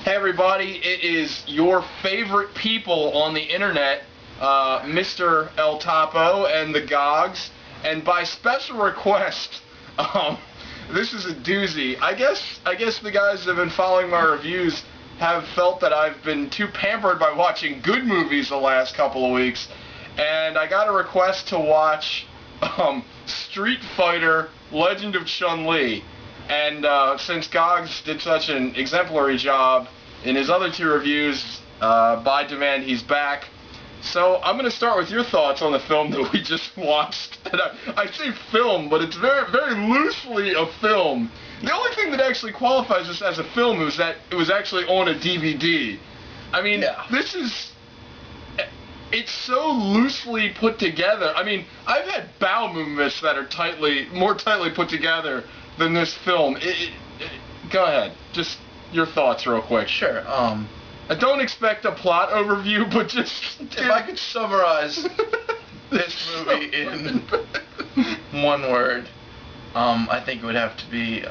Hey everybody, it is your favorite people on the internet, Mr. El Topo and the Goggs, and by special request, this is a doozy. I guess the guys that have been following my reviews have felt that I've been too pampered by watching good movies the last couple of weeks, and I got a request to watch Street Fighter: Legend of Chun. And since Goggs did such an exemplary job in his other two reviews, by demand he's back. So I'm going to start with your thoughts on the film that we just watched. And I say film, but it's very, very loosely a film. The only thing that actually qualifies this as a film is that it was actually on a DVD. I mean, This is... It's so loosely put together. I mean, I've had bowel movements that are more tightly put together than this film. Go ahead. Just your thoughts real quick. Sure. I don't expect a plot overview, but just... If I could summarize this movie in one word, I think it would have to be,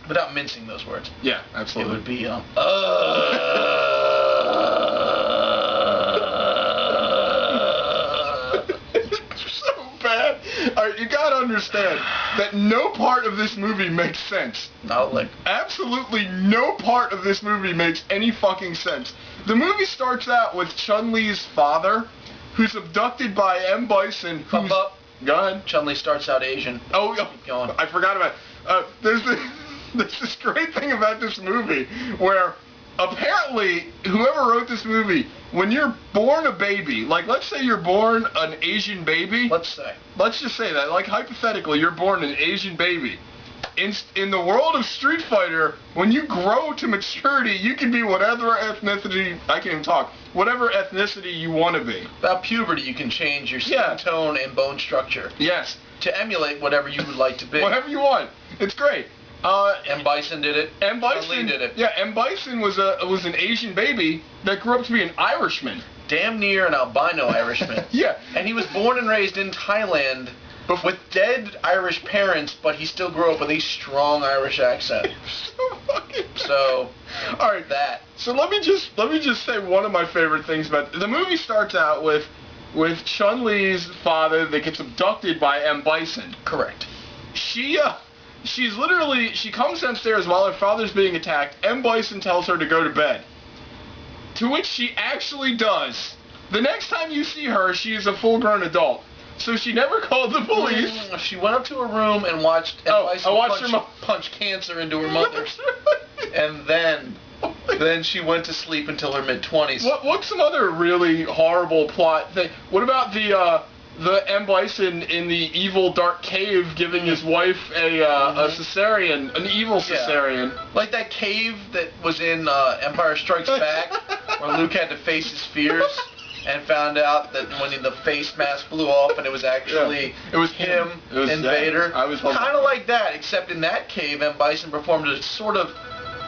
without mincing those words. Yeah, absolutely. It would be, Alright, you gotta understand that no part of this movie makes sense. Absolutely no part of this movie makes any fucking sense. The movie starts out with Chun-Li's father, who's abducted by M. Bison, who's... Go ahead. Chun-Li starts out Asian. Oh, keep going. I forgot about it. There's this great thing about this movie where apparently whoever wrote this movie, when you're born a baby, like let's say you're born an Asian baby. Let's just say that, like hypothetically, you're born an Asian baby. In the world of Street Fighter, when you grow to maturity, you can be whatever ethnicity, I can't even talk, whatever ethnicity you want to be. About puberty, you can change your skin tone and bone structure. Yes. To emulate whatever you would like to be. Whatever you want. It's great. M. Bison did it. M. Bison did it. Yeah, M. Bison was an Asian baby that grew up to be an Irishman. Damn near an albino Irishman. Yeah. And he was born and raised in Thailand with dead Irish parents, but he still grew up with a strong Irish accent. So, all right. That. So let me just say one of my favorite things about the movie starts out with Chun-Li's father that gets abducted by M. Bison. Correct. She comes downstairs while her father's being attacked. M. Bison tells her to go to bed. To which she actually does. The next time you see her, she is a full-grown adult. So she never called the police. She went up to her room and watched M. Bison punch cancer into her mother. And then she went to sleep until her mid-20s. What's some other really horrible plot thing? What about the M. Bison in the evil dark cave giving his wife a cesarean, an evil cesarean? Yeah. Like that cave that was in Empire Strikes Back, where Luke had to face his fears and found out that when the face mask blew off and it was actually him and Vader. Kind of like that, except in that cave, M. Bison performed a sort of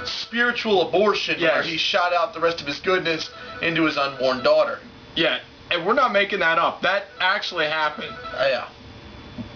spiritual abortion where he shot out the rest of his goodness into his unborn daughter. Yeah. And we're not making that up. That actually happened. Yeah.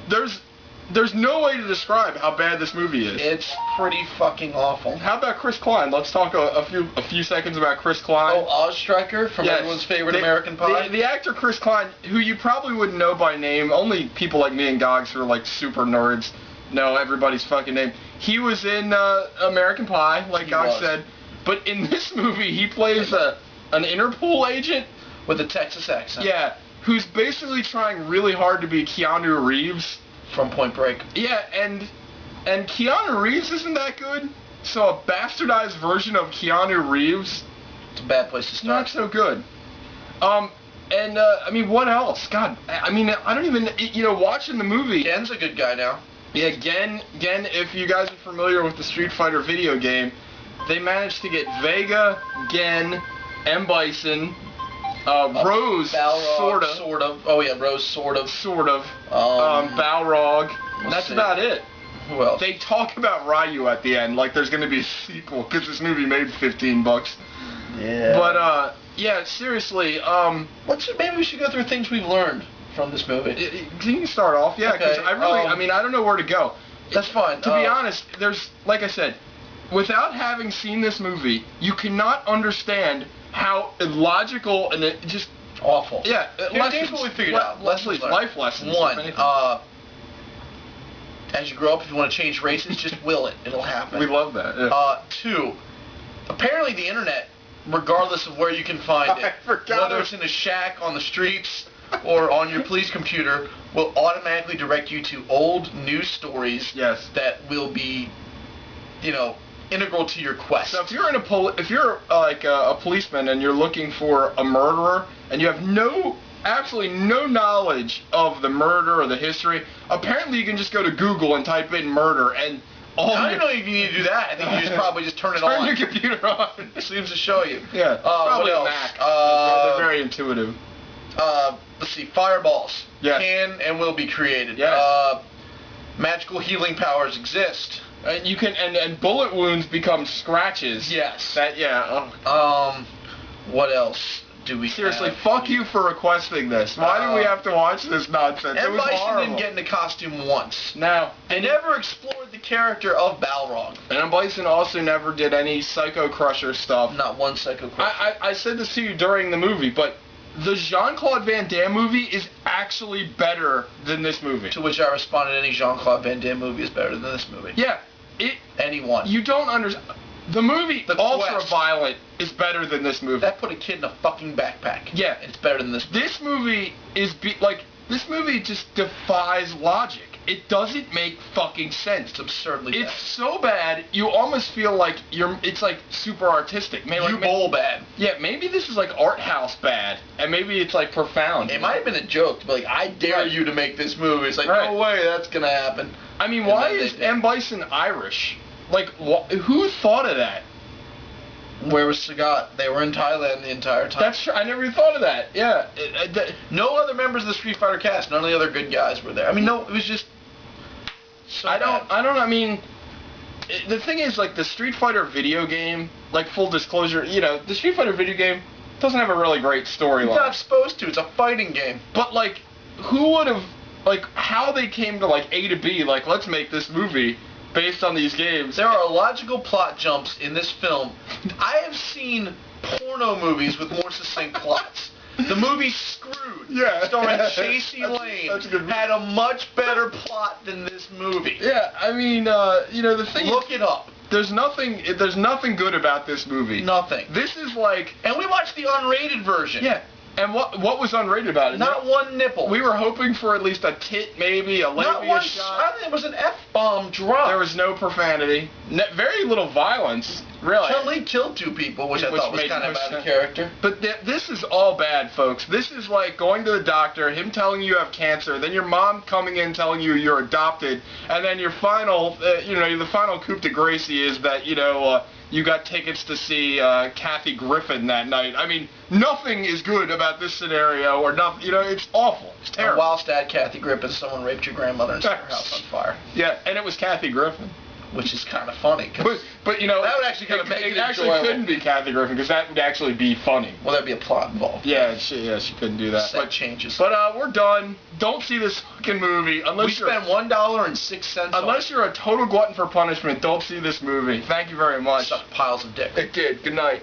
There's no way to describe how bad this movie is. It's pretty fucking awful. How about Chris Klein? Let's talk a few seconds about Chris Klein. Oh, Oz Striker from everyone's favorite American Pie? The actor Chris Klein, who you probably wouldn't know by name. Only people like me and Goggs who are like super nerds know everybody's fucking name. He was in American Pie, like Goggs said. But in this movie, he plays an Interpol agent. With a Texas accent. Yeah, who's basically trying really hard to be Keanu Reeves. From Point Break. Yeah, and Keanu Reeves isn't that good, so a bastardized version of Keanu Reeves... It's a bad place to start. Not so good. I mean, what else? God, I mean, I don't even... watching the movie... Gen's a good guy now. Yeah, Gen, if you guys are familiar with the Street Fighter video game, they managed to get Vega, Gen, M. Bison... Rose, Balrog, sort of. Oh yeah, Rose, sort of. Balrog. That's about it. Who else? They talk about Ryu at the end, like there's going to be a sequel, because this movie made $15. Yeah. But, yeah, seriously, maybe we should go through things we've learned from this movie. Can you start off? Yeah, because I don't know where to go. That's fine. To be honest, like I said, without having seen this movie, you cannot understand how illogical and it just awful. Yeah, here's what we figured out. Life lessons. One, as you grow up, if you want to change races, just will it. It'll happen. We love that. Yeah. Two, apparently the internet, regardless of where you can find it, whether it's in a shack on the streets or on your police computer, will automatically direct you to old news stories that will be, integral to your quest. So if you're a policeman and you're looking for a murderer and you have absolutely no knowledge of the murder or the history, apparently you can just go to Google and type in murder and I don't know if you need to do that. I think you just probably just turn it on. Turn your computer on. It seems to show you. Yeah. What else? Mac. They're very intuitive. Let's see. Fireballs can and will be created. Yes. Magical healing powers exist. You can and bullet wounds become scratches. Yes. What else do we seriously have? Fuck you for requesting this. Why do we have to watch this nonsense? M. Bison didn't get in a costume once. No. They never explored the character of Balrog. And M. Bison also never did any Psycho Crusher stuff. Not one Psycho Crusher. I said this to you during the movie, but the Jean-Claude Van Damme movie is actually better than this movie. To which I responded, any Jean-Claude Van Damme movie is better than this movie. Yeah. Anyone. You don't understand. The movie Ultra-Violent is better than this movie. That put a kid in a fucking backpack. Yeah. It's better than this movie. This movie this movie just defies logic. It doesn't make fucking sense. It's absurdly bad. It's so bad, you almost feel like it's like super artistic. Bowl bad. Yeah, maybe this is like art house bad, and maybe it's like profound. It might have been a joke to be like, I dare you to make this movie. It's like, no way that's gonna happen. I mean, why is M. Bison Irish? Like, who thought of that? Where was Sagat? They were in Thailand the entire time. That's true. I never even thought of that. Yeah. No other members of the Street Fighter cast, none of the other good guys were there. I mean, no, it was just so bad. I mean, the thing is, like, the Street Fighter video game, like, full disclosure, the Street Fighter video game doesn't have a really great storyline. It's not supposed to. It's a fighting game. But, like, who would have, like, how they came to, like, A to B, like, let's make this movie based on these games. There are logical plot jumps in this film. I have seen porno movies with more succinct plots. The movie Screwed, starring Chasey Lane, had a much better plot than this movie. Yeah, I mean, the thing Look it up. There's nothing good about this movie. Nothing. This is like... And we watched the unrated version. Yeah. And what was unrated about it? Not one nipple. We were hoping for at least a tit, maybe, a labia shot. I think it was an F-bomb drop. There was no profanity. Very little violence, really. Chun-Li killed 2 people, which I thought was kind of out of character. But this is all bad, folks. This is like going to the doctor, him telling you have cancer, then your mom coming in telling you you're adopted, and then your final, the final coup de grace is that, you got tickets to see Kathy Griffin that night. I mean, nothing is good about this scenario, or nothing. It's awful. It's terrible. And whilst at Kathy Griffin, someone raped your grandmother and set her house on fire. Yeah, and it was Kathy Griffin. Which is kind of funny. But that would actually kind of make it actually enjoyable. Couldn't be Kathy Griffin, because that would actually be funny. Well, there'd be a plot involved. Yeah, she couldn't do that. Set changes. But we're done. Don't see this fucking movie unless we spent $1.06. Unless you're a total glutton for punishment. Don't see this movie. Thank you very much. Sucked piles of dick. It did. Good night.